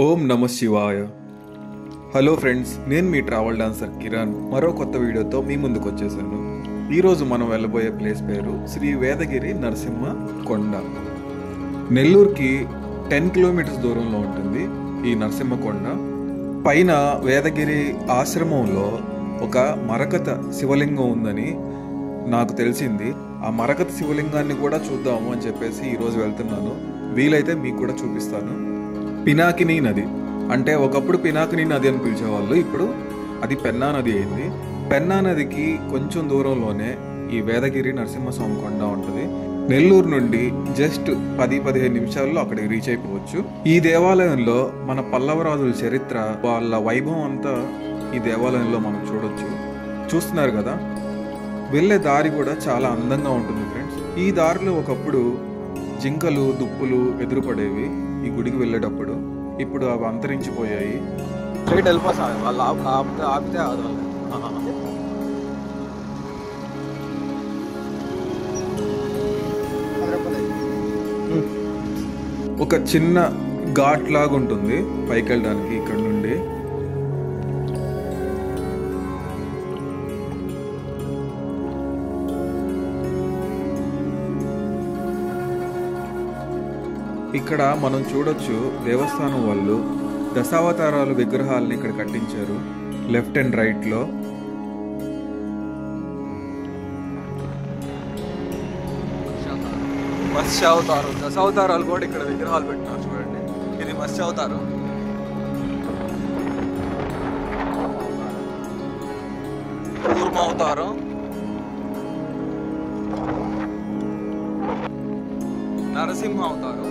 ఓం నమ శివాయ. Hello friends, నేను మీ ట్రావెల్ డాన్సర్ కిరణ్ మరో కొత్త వీడియోతో మీ ముందుకు వచ్చేసాను. ఈరోజు మనం వెళ్ళబోయే ప్లేస్ పేరు శ్రీ వేదగిరి నరసింహ కొండ. నెల్లూరుకి 10 కిలోమీటర్స్ దూరంలో ఉంటుంది ఈ నరసింహ కొండ. పైన వేదగిరి ఆశ్రమంలో ఒక మరకత శివలింగం ఉందని నాకు తెలిసింది. ఆ మరకత శివలింగాన్ని కూడా చూద్దాము అని చెప్పేసి ఈరోజు వెళ్తున్నాను. వీలైతే మీకు కూడా చూపిస్తాను. పినాకిని నది అంటే ఒకప్పుడు పినాకిని నది అని పిలిచేవాళ్ళు, ఇప్పుడు అది పెన్నా నది అయింది. పెన్నా నదికి కొంచెం దూరంలోనే ఈ వేదగిరి నరసింహస్వామి కొండ ఉంటుంది. నెల్లూరు నుండి జస్ట్ 10-15 నిమిషాల్లో అక్కడికి రీచ్ అయిపోవచ్చు. ఈ దేవాలయంలో మన పల్లవరాజుల చరిత్ర, వాళ్ళ వైభవం అంతా ఈ దేవాలయంలో మనం చూడొచ్చు. చూస్తున్నారు కదా, వెళ్ళే దారి కూడా చాలా అందంగా ఉంటుంది ఫ్రెండ్స్. ఈ దారిలో ఒకప్పుడు జింకలు, దుప్పులు ఎదురుపడేవి ఈ గుడికి వెళ్ళేటప్పుడు. ఇప్పుడు అవి అంతరించిపోయాయి. స్ట్రైట్ వెళ్ళిపోతాయి వాళ్ళు, ఆపితే ఒక చిన్న ఘాట్ లాగా ఉంటుంది పైకి వెళ్ళడానికి ఇక్కడ నుండి. ఇక్కడ మనం చూడొచ్చు, దేవస్థానం వాళ్ళు దశావతారాలు విగ్రహాలని ఇక్కడ కట్టించారు లెఫ్ట్ అండ్ రైట్ లో. మత్స్యావతారం, దశావతారాలు కూడా ఇక్కడ విగ్రహాలు పెట్టినారు చూడండి. ఇది మత్స్యావతారం. కూర్మావతారం, నరసింహ అవతారం,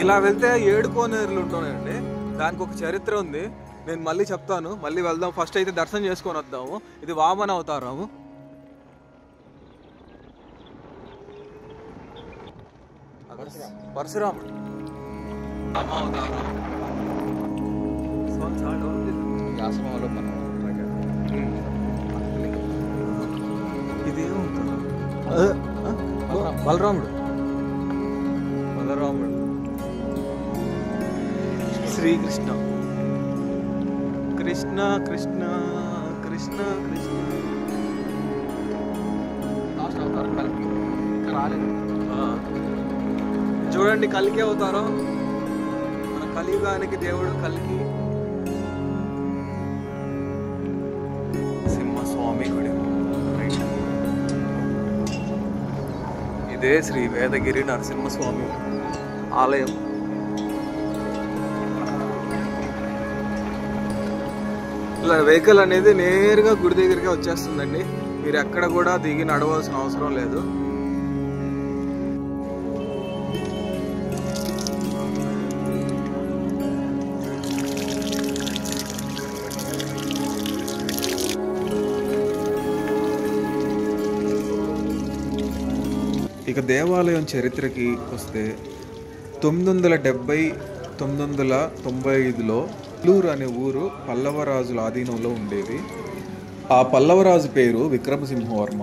ఇలా వెళ్తే 7 కోనేరులు ఉంటున్నాయండి. దానికి ఒక చరిత్ర ఉంది, నేను మళ్ళీ చెప్తాను. మళ్ళీ వెళ్దాం. ఫస్ట్ అయితే దర్శనం చేసుకొని వద్దాము. ఇది వామన అవతారము. పరశురాముడు అమ్మ అవతారం. ఇదేమవుతారు? బలరాముడు. శ్రీకృష్ణ. కృష్ణ కృష్ణ కృష్ణ కృష్ణ. చూడండి, కలికి అవుతారు. మన కలియుగానికి దేవుడు కలికి. సింహస్వామి గుడి. ఇదే శ్రీ వేదగిరి నరసింహస్వామి ఆలయం. ఇలా వెహికల్ అనేది నేరుగా గుడి దగ్గరికి వచ్చేస్తుందండి. మీరు ఎక్కడ కూడా దిగి నడవాల్సిన అవసరం లేదు. ఇక దేవాలయం చరిత్రకి వస్తే 970-995లో నెల్లూరు అనే ఊరు పల్లవరాజుల ఆధీనంలో ఉండేది. ఆ పల్లవరాజు పేరు విక్రమసింహవర్మ.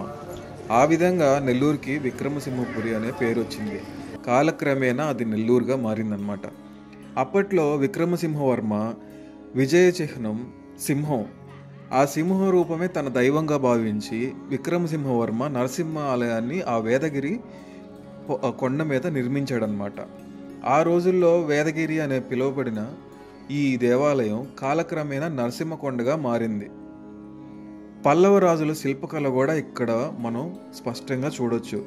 ఆ విధంగా నెల్లూరుకి విక్రమసింహపురి అనే పేరు వచ్చింది. కాలక్రమేణా అది నెల్లూరుగా మారిందనమాట. అప్పట్లో విక్రమసింహవర్మ విజయ చిహ్నం సింహం. ఆ సింహ రూపమే తన దైవంగా భావించి విక్రమసింహవర్మ నరసింహ ఆలయాన్ని ఆ వేదగిరి కొండ మీద నిర్మించాడనమాట. ఆ రోజుల్లో వేదగిరి అనే పిలువబడిన ఈ దేవాలయం కాలక్రమేణా నరసింహ కొండగా మారింది. పల్లవ రాజుల శిల్పకళ కూడా ఇక్కడ మనం స్పష్టంగా చూడొచ్చు.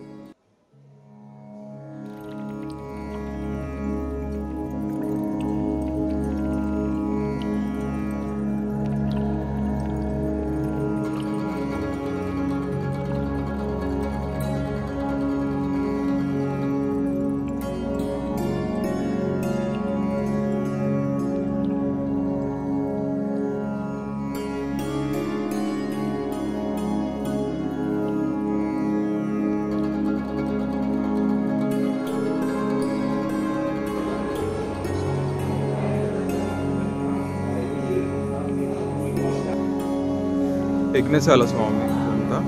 యజ్ఞశాల స్వామి అంతా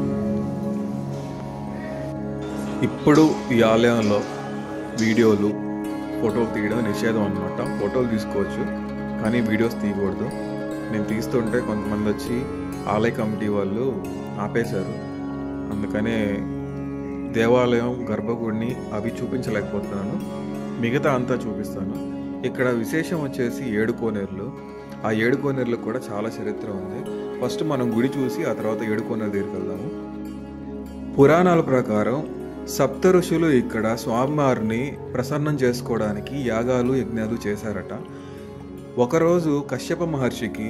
ఇప్పుడు ఈ ఆలయంలో వీడియోలు ఫోటోలు తీయడం నిషేధం అనమాట. ఫోటోలు తీసుకోవచ్చు కానీ వీడియోస్ తీయకూడదు. నేను తీస్తుంటే కొంతమంది వచ్చి ఆలయ కమిటీ వాళ్ళు ఆపేశారు. అందుకనే దేవాలయం గర్భగుడిని అవి చూపించలేకపోతున్నాను. మిగతా అంతా చూపిస్తాను. ఇక్కడ విశేషం వచ్చేసి 7 కోనేరులు. ఆ 7 కోనేరులకు కూడా చాలా చరిత్ర ఉంది. ఫస్ట్ మనం గుడి చూసి ఆ తర్వాత 7 కోనేరు దగ్గరికి వెళ్దాము. పురాణాల ప్రకారం సప్త ఋషులు ఇక్కడ స్వామివారిని ప్రసన్నం చేసుకోవడానికి యాగాలు యజ్ఞాలు చేశారట. ఒకరోజు కశ్యప మహర్షికి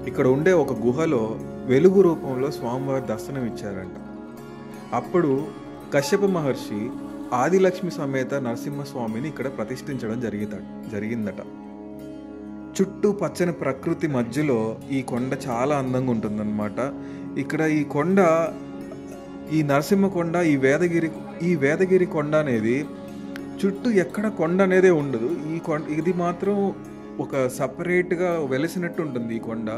ఇక్కడ ఉండే ఒక గుహలో వెలుగు రూపంలో స్వామివారి దర్శనం ఇచ్చారంట. అప్పుడు కశ్యప మహర్షి ఆదిలక్ష్మి సమేత నరసింహస్వామిని ఇక్కడ ప్రతిష్ఠించడం జరిగిందట. చుట్టూ పచ్చని ప్రకృతి మధ్యలో ఈ కొండ చాలా అందంగా ఉంటుందన్నమాట. ఇక్కడ ఈ కొండ, ఈ నరసింహకొండ, ఈ వేదగిరి కొండ అనేది చుట్టూ ఎక్కడ కొండ అనేదే ఉండదు. ఇది మాత్రం ఒక సపరేట్గా వెలిసినట్టు ఉంటుంది. ఈ కొండ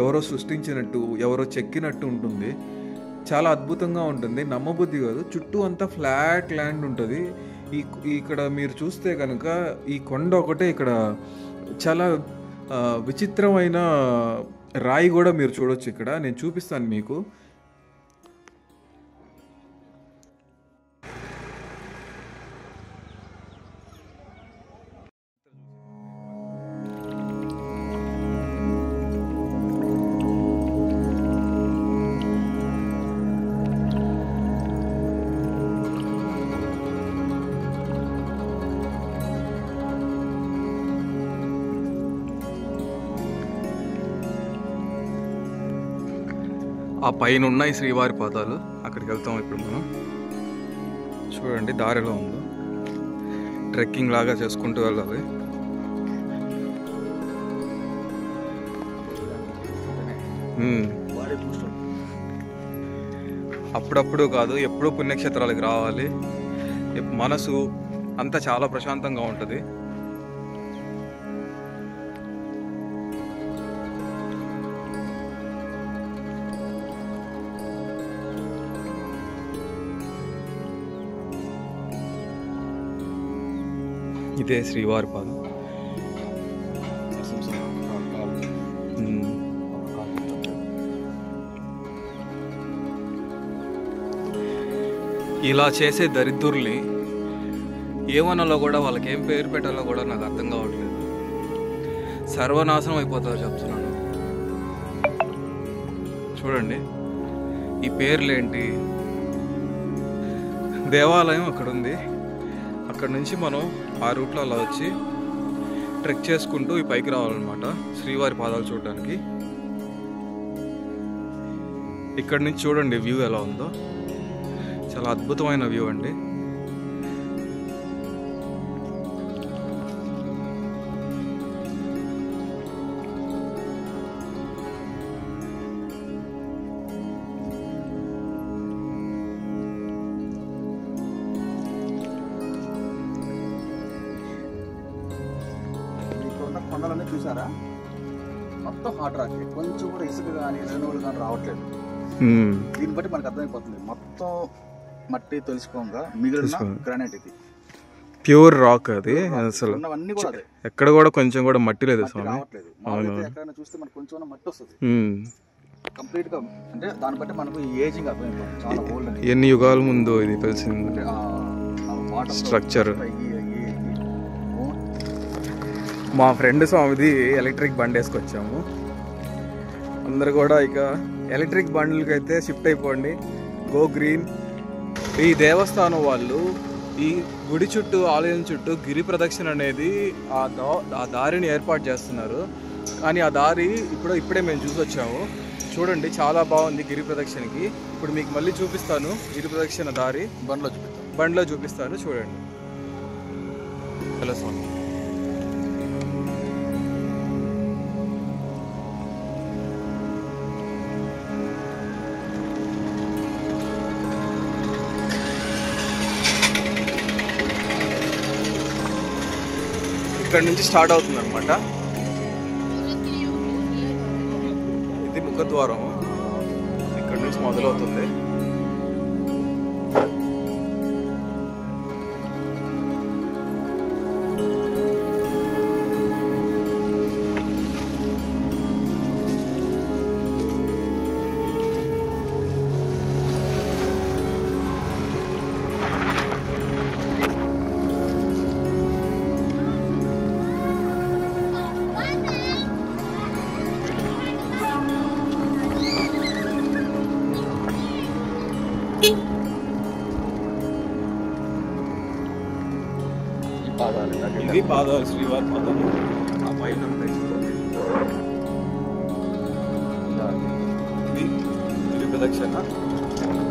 ఎవరో సృష్టించినట్టు, ఎవరో చెక్కినట్టు ఉంటుంది. చాలా అద్భుతంగా ఉంటుంది. నమ్మబుద్ధి కాదు. చుట్టూ అంతా ఫ్లాట్ ల్యాండ్ ఉంటుంది. ఇక్కడ మీరు చూస్తే కనుక ఈ కొండ ఒకటే ఇక్కడ చాలా విచిత్రమైన రాయి కూడా మీరు చూడొచ్చు. ఇక్కడ నేను చూపిస్తాను మీకు. ఆ పైన ఉన్నాయి శ్రీవారి పాదాలు. అక్కడికి వెళ్తాం ఇప్పుడు మనం. చూడండి దారిలో ఉందో. ట్రెక్కింగ్ లాగా చేసుకుంటూ వెళ్ళాలి. అప్పుడప్పుడు కాదు, ఎప్పుడూ పుణ్యక్షేత్రాలకు రావాలి. మనసు అంతా చాలా ప్రశాంతంగా ఉంటుంది. ఇదే శ్రీవారి పాదం. ఇలా చేసే దరిద్రుల్ని ఏమనాలో కూడా, వాళ్ళకి ఏం పేరు పెట్టాలో కూడా నాకు అర్థం కావట్లేదు. సర్వనాశనం అయిపోతారు చెప్తున్నాను. చూడండి ఈ పేర్లేంటి. దేవాలయం అక్కడ ఉంది. అక్కడ నుంచి మనం ఆ రూట్లో అలా వచ్చి ట్రెక్ చేసుకుంటూ ఈ పైకి రావాలన్నమాట శ్రీవారి పాదాలు చూడడానికి. ఇక్కడ నుంచి చూడండి వ్యూ ఎలా ఉందో. చాలా అద్భుతమైన వ్యూ అండి. కొండలన్నీ చూసారా? మొత్తం హార్డ్ రాక్, కొంచెం కూడా ఇసుక కానీ రేణువులు కానీ రావట్లేదు. దీన్ని బట్టి మనకు అర్థమైపోతుంది మొత్తం మట్టి తెలుసుకోగా మిగిలిన గ్రానైట్. ఇది ప్యూర్ రాక్. అది అసలు అన్ని కూడా అదే. ఎక్కడ కూడా కొంచెం కూడా మట్టి లేదు స్వామి. ఎక్కడైనా చూస్తే మనకు కొంచెం మట్టి వస్తుంది కంప్లీట్ గా. అంటే దాన్ని బట్టి మనకు ఏజింగ్ అర్థమైపోతుంది. చాలా ఓల్డ్. ఎన్ని యుగాల ముందు ఇది తెలిసింది స్ట్రక్చర్. మా ఫ్రెండ్ స్వామిది ఎలక్ట్రిక్ బండి వేసుకొచ్చాము. అందరు కూడా ఇక ఎలక్ట్రిక్ బండ్లకి అయితే షిఫ్ట్ అయిపోండి. Go green. ఈ దేవస్థానం వాళ్ళు ఈ గుడి చుట్టూ, ఆలయం చుట్టూ గిరి ప్రదక్షిణ అనేది ఆ దారిని ఏర్పాటు చేస్తున్నారు. కానీ ఆ దారి ఇప్పుడే మేము చూసి వచ్చాము. చూడండి చాలా బాగుంది గిరి ప్రదక్షిణకి. ఇప్పుడు మీకు మళ్ళీ చూపిస్తాను గిరి ప్రదక్షిణ దారి. బండిలో చూపిస్తాను చూడండి. హలో స్వామి. ఇక్కడ నుంచి స్టార్ట్ అవుతుంది అనమాట. ఇది ముఖద్వారం. ఇక్కడ నుంచి మొదలవుతుంది. ఇది పాదాలు, శ్రీవారి పాదాలు. ఆ పైన ఉంటాయి. ఇది గిరి ప్రదక్షిణ.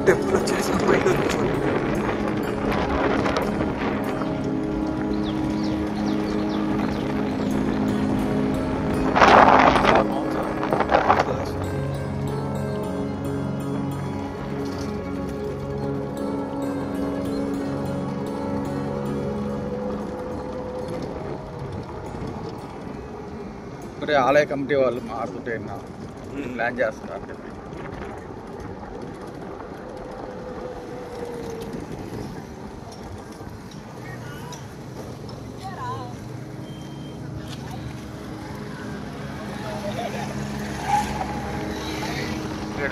టెంపుల్ వచ్చేసి పైన చూడండి. మరి ఆలయ కమిటీ వాళ్ళు మారుతుంటే ప్లాన్ చేస్తున్నారు.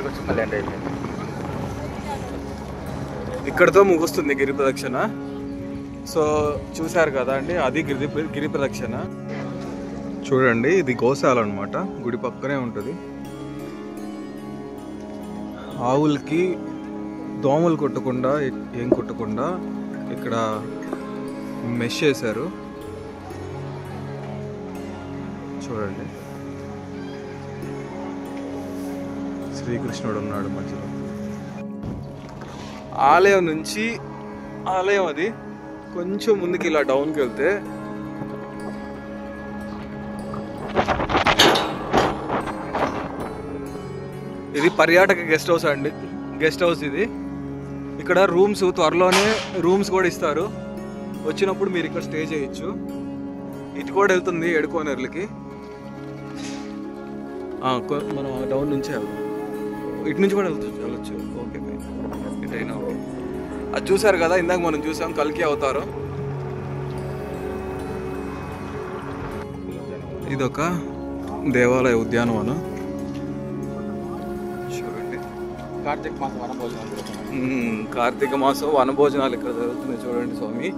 వచ్చి మళ్ళీ ఎండ్ అయిపోయింది. ఇక్కడతో ముగుస్తుంది గిరి ప్రదక్షిణ. సో చూశారు కదా అండి, అది గిరి ప్రదక్షిణ. చూడండి, ఇది గోశాల అనమాట. గుడి పక్కనే ఉంటుంది. ఆవులకి దోమలు కొట్టకుండా, ఏం కొట్టకుండా ఇక్కడ మెష్ చేశారు. చూడండి, శ్రీకృష్ణుడు ఉన్నాడు మధ్యలో. ఆలయం నుంచి ఆలయం అది కొంచెం ముందుకి ఇలా డౌన్కి వెళ్తే ఇది పర్యాటక గెస్ట్ హౌస్ అండి. గెస్ట్ హౌస్ ఇది. ఇక్కడ రూమ్స్, త్వరలోనే రూమ్స్ కూడా ఇస్తారు. వచ్చినప్పుడు మీరు ఇక్కడ స్టే చేయొచ్చు. ఇటు కూడా వెళ్తుంది ఏడుకోనేర్లకి. మనం డౌన్ నుంచి వెళ్దాం. ఇటు నుంచి కూడా వెళ్ళొచ్చు. ఓకే, ఇటైనా ఓకే. అది చూసారు కదా, ఇందాక మనం చూసాం కల్కి అవతారం. ఇదొక దేవాలయ ఉద్యానవనం. చూడండి, కార్తీక మాసం వనభోజనాలు. కార్తీక మాసం వనభోజనాలు ఇక్కడ జరుగుతున్నాయి. చూడండి స్వామి,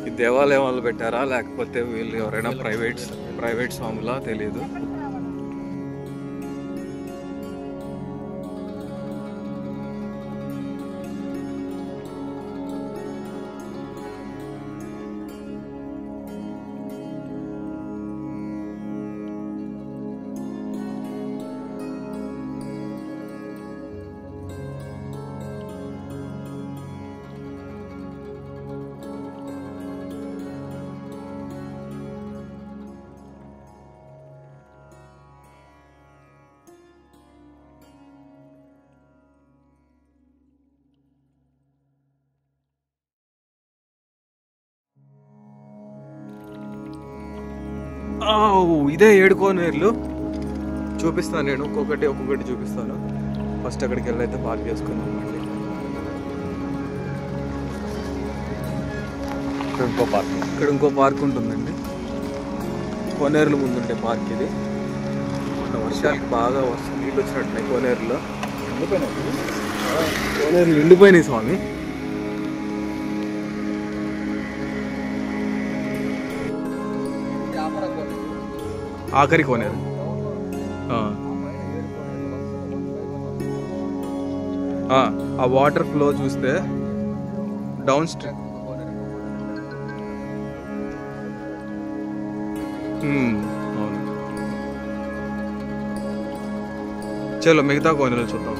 ఈ దేవాలయం వాళ్ళు పెట్టారా లేకపోతే వీళ్ళు ఎవరైనా ప్రైవేట్ స్వాములా తెలియదు. ఇదే ఏడుకోనేర్లు. చూపిస్తాను నేను, ఒక్కొక్కటి చూపిస్తాను. ఫస్ట్ అక్కడికి వెళ్ళి అయితే పార్క్ చేసుకున్నాం అండి. ఇక్కడ ఇంకో పార్క్ ఉంటుందండి. కోనేరులు ముందుండే పార్క్ ఇది. వర్షాలకి బాగా నీళ్ళు వచ్చినట్టున్నాయి కోనేరులో. కోనేరులు నిండిపోయినాయి స్వామి. ఆఖరి కోనేరు. ఆ వాటర్ ఫ్లో చూస్తే డౌన్ స్ట్రీమ్. అవును, చలో మిగతా కోనేరు చూద్దాం.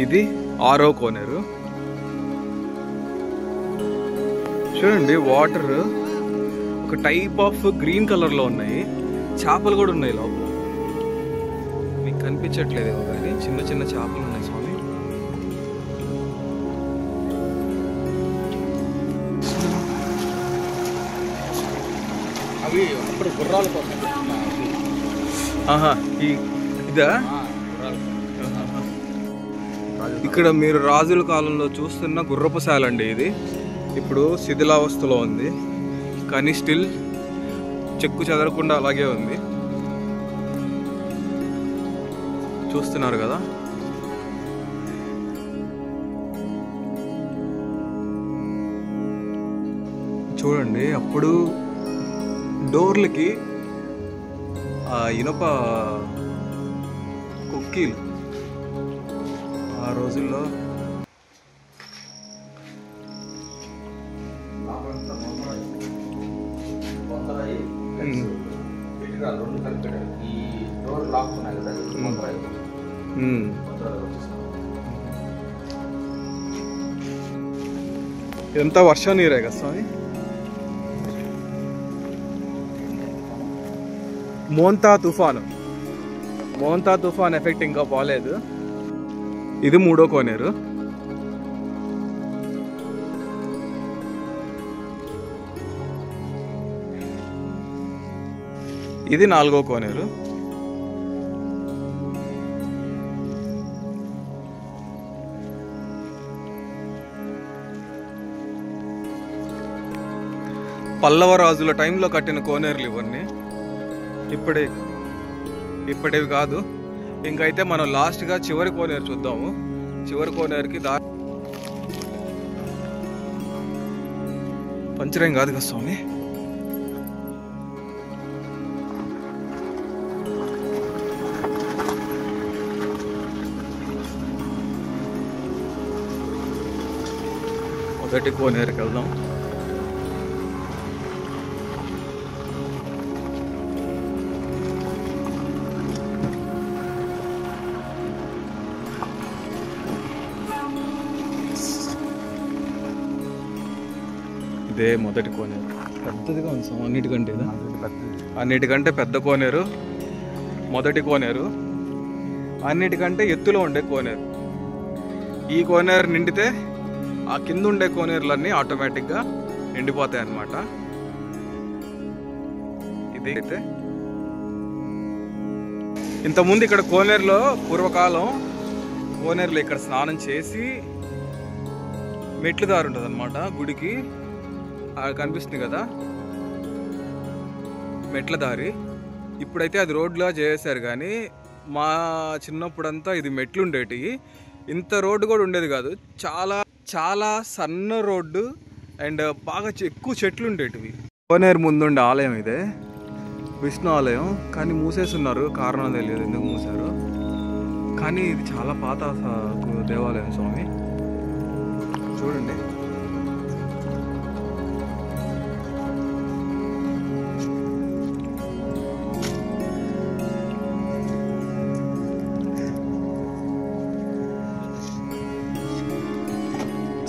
ఇది 6వ కోనేరు. చూడండి, వాటర్ ఒక టైప్ ఆఫ్ గ్రీన్ కలర్ లో ఉన్నాయి. చేపలు కూడా ఉన్నాయి లోపల. మీకు కనిపించట్లేదేమో కానీ చిన్న చిన్న చేపలు ఉన్నాయి స్వామి. అవి అప్పుడు గుర్రాల కోసం. ఇదా? ఇక్కడ మీరు రాజుల కాలంలో చూస్తున్న గుర్రపుశాల అండి ఇది. ఇప్పుడు శిథిలావస్థలో ఉంది, కానీ స్టిల్ చెక్కు చెదరకుండా అలాగే ఉంది. చూస్తున్నారు కదా. చూడండి, అప్పుడు డోర్లకి ఇనుప కుక్కీలు ఆ రోజుల్లో. ఎంత వర్షం నీరే కదా స్వామి. మోంతా తుఫాన్ ఎఫెక్ట్ ఇంకా పోలేదు. ఇది 3వ కోనేరు. ఇది 4వ కోనేరు. పల్లవ రాజుల టైంలో కట్టిన కోనేరులు ఇవన్నీ. ఇప్పటివి కాదు. ఇంకైతే మనం లాస్ట్గా చివరి కోనేరు చూద్దాము. చివరి కోనేరుకి పంచరేం కాదు కదా స్వామి. మొదటి కోనేరుకి వెళ్దాం. ఇదే మొదటి కోనేరు. పెద్దదిగా ఉంది స్వామి అన్నిటికంటే. అన్నిటికంటే పెద్ద కోనేరు మొదటి కోనేరు. అన్నిటికంటే ఎత్తులో ఉండే కోనేరు. ఈ కోనేరు నిండితే ఆ కింద ఉండే కోనేరులన్నీ ఆటోమేటిక్గా నిండిపోతాయి అన్నమాట. ఇది అయితే ఇంతకుముందు ఇక్కడ కోనేరులో పూర్వకాలం కోనేరులో ఇక్కడ స్నానం చేసి మెట్లు దారి ఉంటుంది అన్నమాట గుడికి. కనిపిస్తుంది కదా మెట్ల దారి. ఇప్పుడైతే అది రోడ్లా చేశారు, కానీ మా చిన్నప్పుడంతా ఇది మెట్లు ఉండేటివి. ఇంత రోడ్డు కూడా ఉండేది కాదు. చాలా చాలా సన్న రోడ్డు అండ్ బాగా ఎక్కువ చెట్లు ఉండేటివి. కోనేరు ముందుండే ఆలయం ఇదే, విష్ణు ఆలయం. కానీ మూసేస్తున్నారు, కారణం తెలియదు ఎందుకు మూసారు. కానీ ఇది చాలా పాత దేవాలయం స్వామి. చూడండి.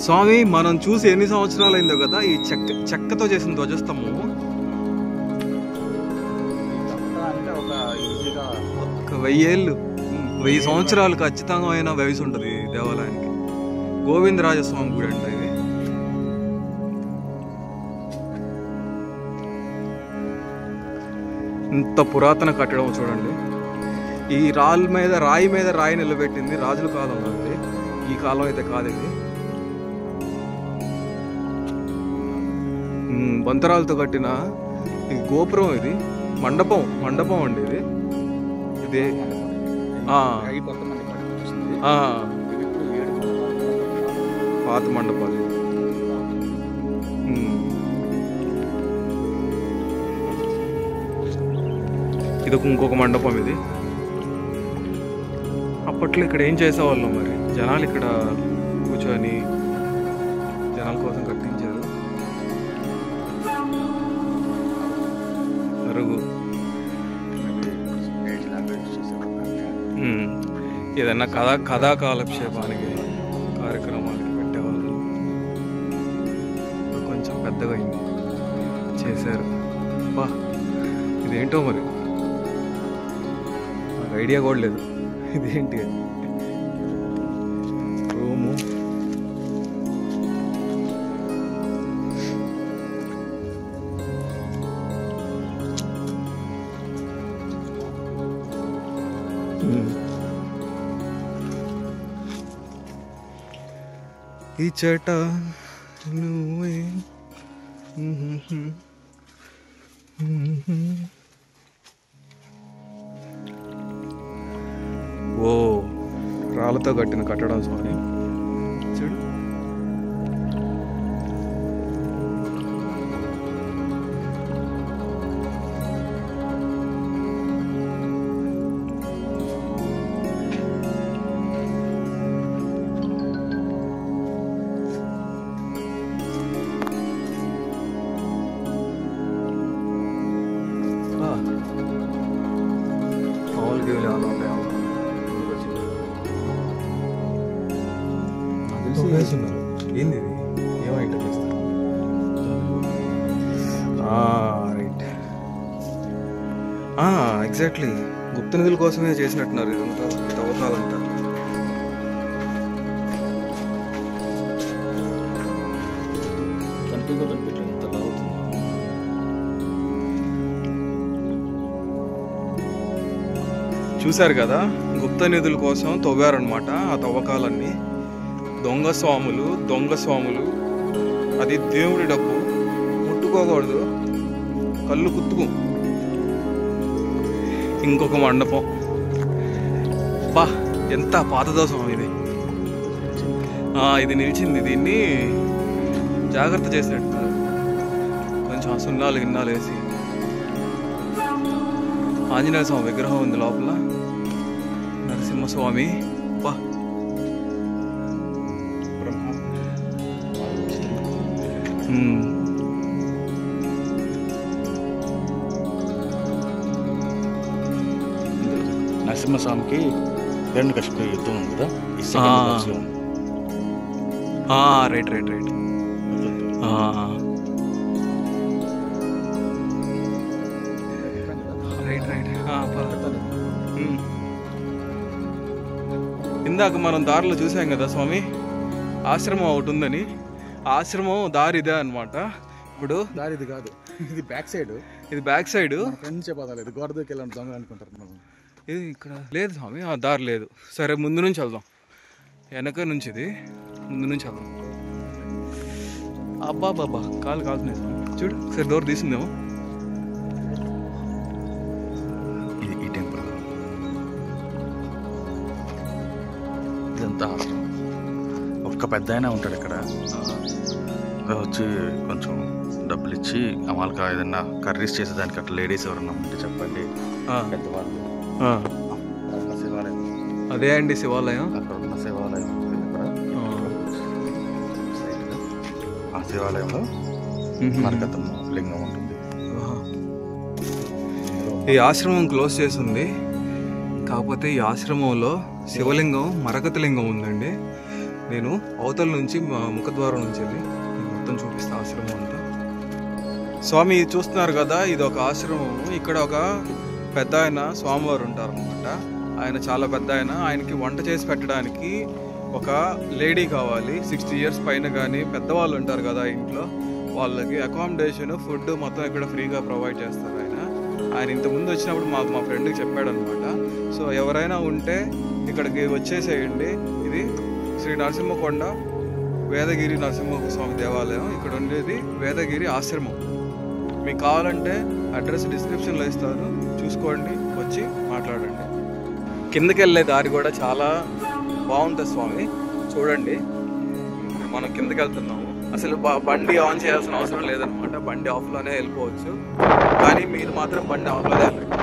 స్వామి మనం చూసి ఎన్ని సంవత్సరాలు అయిందో కదా ఈ చెక్కతో చేసిన ధ్వజస్తంభము. ఒక 1000 ఏళ్ళు 1000 సంవత్సరాలు ఖచ్చితంగా వయసు ఉంటుంది ఈ దేవాలయానికి. గోవిందరాజస్వామి గుడి అంట ఇది. ఇంత పురాతన కట్టడం చూడండి. ఈ రాయి మీద రాయి నిలబెట్టింది రాజుల కాలంలో ఉంది. ఈ కాలం అయితే కాదు ఇది. బంతరాలతో కట్టిన ఈ గోపురం. ఇది మండపం అండి ఇది. ఇదే పాత మండపాలు. ఇది ఇంకొక మండపం. ఇది అప్పట్లో ఇక్కడ ఏం చేసేవాళ్ళం మరి. జనాలు ఇక్కడ కూర్చొని జనాల కోసం కట్టించారు. ఏదన్నా కథా కాలక్షేపానికి కార్యక్రమాలకి పెట్టేవాళ్ళు. కొంచెం పెద్దగా అయింది చేశారు. బా ఇదేంటో మరి నాకు ఐడియా కూడా లేదు ఇదేంటి రూము. ఈ చెట నువ్వే. ఓ రాళ్ళతో కట్టిన కట్టడం స్వామి. చూడు వేస్తున్నారు. ఏంది ఇది? ఏమైంది రైట్. ఎగ్జాక్ట్లీ గుప్త నిధుల కోసమే చేసినట్టున్నారు ఇదంతా, తవ్వకాలంతా. చూశారు కదా, గుప్త నిధుల కోసం తవ్వారనమాట ఆ తవ్వకాలన్నీ. దొంగ స్వాములు, అది దేవుడి డబ్బు, ముట్టుకోకూడదు, కళ్ళు కుత్తుకు. ఇంకొక మండపం, బా ఎంత పాతదో స్వామి ఇది. ఇది నిలిచింది, దీన్ని జాగ్రత్త చేసినట్టు కొంచెం సున్నాలు గిన్నాలు వేసి. ఆంజనేయ స్వామి విగ్రహం ఉంది లోపల, నరసింహస్వామి. బా నరసింహస్వామికి హిరణ్యకశిపుడు యుద్ధం ఉంది కదా, రైట్. ఇందాక మనం దారిలో చూసాం కదా స్వామి, ఆశ్రమం ఒకటి ఉందని. ఆశ్రమం దారి ఇదే అనమాట. ఇప్పుడు దారి ఇది కాదు, ఇది బ్యాక్ సైడ్. ఇది బ్యాక్ సైడ్ చెప్పలేదు, గోడదూకి వెళ్ళండి దొంగ అనుకుంటారు. ఇది ఇక్కడ లేదు స్వామి, దారి లేదు. సరే ముందు నుంచి వెళ్దాం, వెనక నుంచి ఇది ముందు నుంచి వెళ్దాం. అబ్బా కాలు కాలుతున్నాయి స్వామి. చూడు సరే, డోర్ తీసిందేమో. ఈ టెంపుల్ ఇదంతా ఒక్క పెద్ద ఆయన ఉంటాడు ఇక్కడ. వచ్చి కొంచెం డబ్బులు ఇచ్చి అమాలుగా ఏదన్నా కర్రీస్ చేసేదానికి అట్లా లేడీస్ ఎవరన్నా ఉంటే చెప్పండి. పెద్దవాళ్ళు శివాలయం, అదే అండి శివాలయం. అక్కడ ఉన్న శివాలయం ఆ శివాలయంలో మరకతమ్మ లింగం ఉంటుంది. ఈ ఆశ్రమం క్లోజ్ చేసింది, కాకపోతే ఈ ఆశ్రమంలో శివలింగం, మరకత లింగం ఉందండి. నేను అవతల నుంచి ముఖద్వారం నుంచి వెళ్ళి మొత్తం చూపిస్తా ఆశ్రమం అంతా. స్వామి చూస్తున్నారు కదా, ఇది ఒక ఆశ్రమం. ఇక్కడ ఒక పెద్ద ఆయన స్వామివారు ఉంటారనమాట. ఆయన చాలా పెద్ద ఆయనకి వంట చేసి పెట్టడానికి ఒక లేడీ కావాలి. 60 years పైన కానీ పెద్దవాళ్ళు ఉంటారు కదా ఇంట్లో, వాళ్ళకి అకామిడేషన్, ఫుడ్ మొత్తం ఇక్కడ ఫ్రీగా ప్రొవైడ్ చేస్తారు. ఆయన ఇంతకుముందు వచ్చినప్పుడు మా ఫ్రెండ్కి చెప్పాడు అనమాట. సో ఎవరైనా ఉంటే ఇక్కడికి వచ్చేసేయండి. ఇది శ్రీ నరసింహకొండ వేదగిరి నరసింహస్వామి దేవాలయం. ఇక్కడ ఉండేది వేదగిరి ఆశ్రమం. మీకు కావాలంటే అడ్రస్ డిస్క్రిప్షన్లో ఇస్తారు, చూసుకోండి, వచ్చి మాట్లాడండి. కిందకి వెళ్ళే దారి కూడా చాలా బాగుంటుంది స్వామి, చూడండి. మనం కిందకి వెళ్తున్నాము. అసలు బండి ఆన్ చేయాల్సిన అవసరం లేదనమాట, బండి ఆఫ్లోనే వెళ్ళిపోవచ్చు. కానీ మీరు మాత్రం బండి ఆఫ్లోనే వెళ్ళండి.